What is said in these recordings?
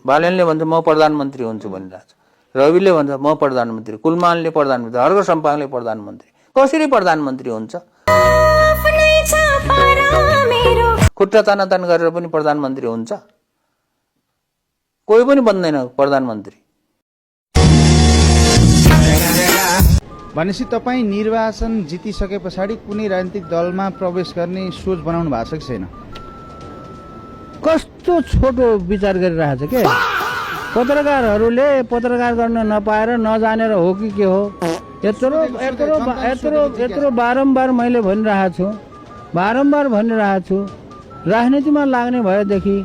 बालेनले भन्छ म प्रधानमन्त्री हुन्छु भनिरहेछ, रविले भन्छ म प्रधानमन्त्री, कुलमानले प्रधानमन्त्री, हर्क सम्पाङले प्रधानमन्त्री। कसरी प्रधानमन्त्री हुन्छ? खुट्टा तानातान गरेर पनि प्रधानमन्त्री हुन्छ? कोही पनि बन्दैन प्रधानमन्त्री। भनेपछि तपाईँ निर्वाचन जितिसके पछाडि कुनै राजनीतिक दलमा प्रवेश गर्ने सोच बनाउनु भएको छ कि छैन? कस्तो छोटो विचार गरिरहेछ के पत्रकारहरूले पत्रकार गर्न नपाएर नजानेर हो कि के हो? यत्रो बारम्बार मैले भनिरहेको छु राजनीतिमा लाग्ने भएदेखि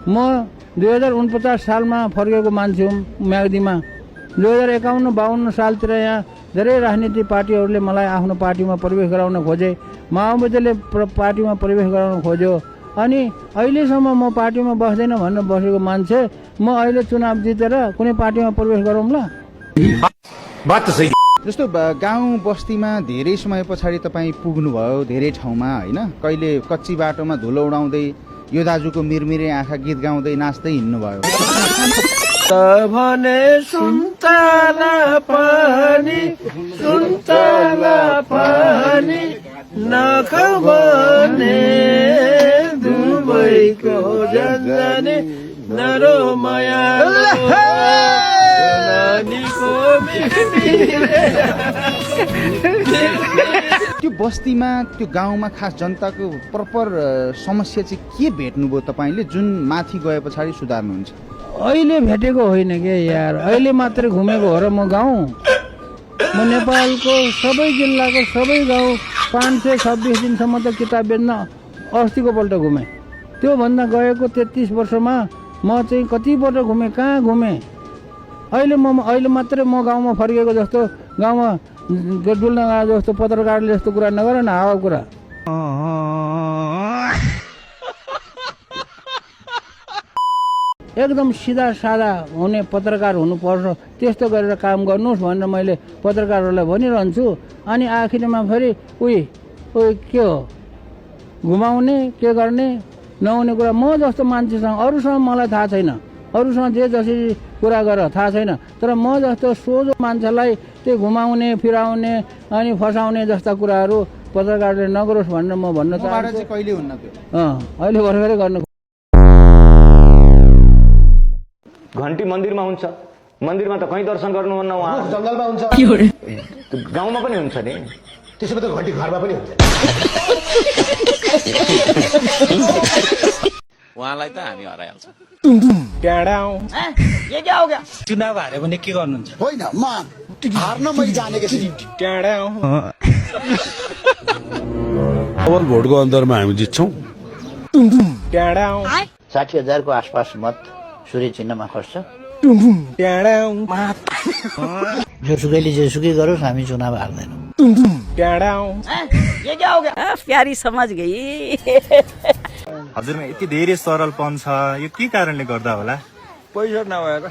म 2049 सालमा फर्केको मान्छे हुँ म्याग्दीमा। 2051-52 सालतिर यहाँ धेरै राजनीतिक पार्टीहरूले मलाई आफ्नो पार्टीमा प्रवेश गराउन खोजे, माओवादीले पार्टीमा प्रवेश गराउन खोज्यो, अनि अहिलेसम्म म पार्टीमा बस्दैन भनेर बसेको मान्छे म अहिले चुनाव जितेर कुनै पार्टीमा प्रवेश गरौँला? बात त सही। जस्तो गाउँ बस्तीमा धेरै समय पछाडि तपाईँ पुग्नुभयो धेरै ठाउँमा होइन, कहिले कच्ची बाटोमा धुलो उडाउँदै यो दाजुको मिरमिरे आँखा गीत गाउँदै नाच्दै हिँड्नुभयो। भने सुन्तला पानी नखाऊ भने दुबईको जाने नरो माया त्यो बस्तीमा त्यो गाउँमा खास जनताको प्रपर समस्या चाहिँ के भेट्नुभयो तपाईँले जुन माथि गए पछाडि सुधार्नुहुन्छ? अहिले भेटेको होइन के यार, अहिले मात्रै घुमेको हो र म गाउँ। म नेपालको सबै जिल्लाको सबै गाउँ 526 दिनसम्म त किताब बेच्न अस्तिको पल्ट घुमेँ। त्योभन्दा गएको 33 वर्षमा म चाहिँ कतिपल्ट घुमेँ, कहाँ घुमेँ? अहिले मात्रै म गाउँमा फर्केको जस्तो गाउँमा डुल्न गएको जस्तो पत्रकारले जस्तो कुरा नगर न, हावा कुरा। एकदम सिधा सादा हुने पत्रकार हुनुपर्छ, त्यस्तो गरेर काम गर्नुहोस् भनेर मैले पत्रकारहरूलाई भनिरहन्छु। अनि आखिरमा फेरि के हो घुमाउने के गर्ने नहुने कुरा। म जस्तो मान्छेसँग अरूसँग मलाई थाहा छैन, अरूसँग जे जसरी कुरा गर थाहा छैन, तर म जस्तो सोझो मान्छेलाई त्यो घुमाउने फिराउने अनि फसाउने जस्ता कुराहरू पत्रकारले नगरोस् भनेर म भन्न चाहन्छु। कहिले हुन्न त्यो अहिले भर्खरै गर्नु। घन्टी मन्दिरमा हुन्छ, मन्दिरमा त कहीँ दर्शन गर्नुहुन्न, उहाँ जङ्गलमा हुन्छ, गाउँमा पनि हुन्छ नि। त्यसो भए त घन्टी घरमा पनि हुन्छ। उहाँलाई त हामी हराइहाल्छौँ। चुनाव हार्यो भने के गर्नुहुन्छ? होइन म हार्न मैले जानेको छु। डबल भोटको अन्तरमा हामी जित्छौँ। 60,000 को आसपास मत सूर्य चिन्हमा खस्छ। जोसुकैले जेसुकै गरोस् हामी चुनाव हार्दैनौँ। प्यारी समझ गई। हजुरमा यति धेरै सरलपन छ, यो के कारणले गर्दा होला? पैसा नभएर।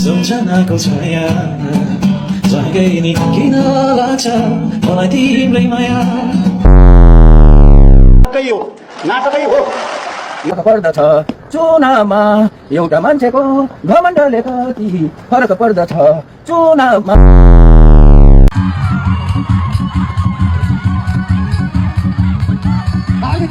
सम्झनाको छाया जहाँकै नि किन लाग्छ मलाई तिम्रै माया। नाटकै हो पर्दछ चुनावमा एउटा मान्छेको घमण्डले कति फरक पर्दछ चुनावमा। आगे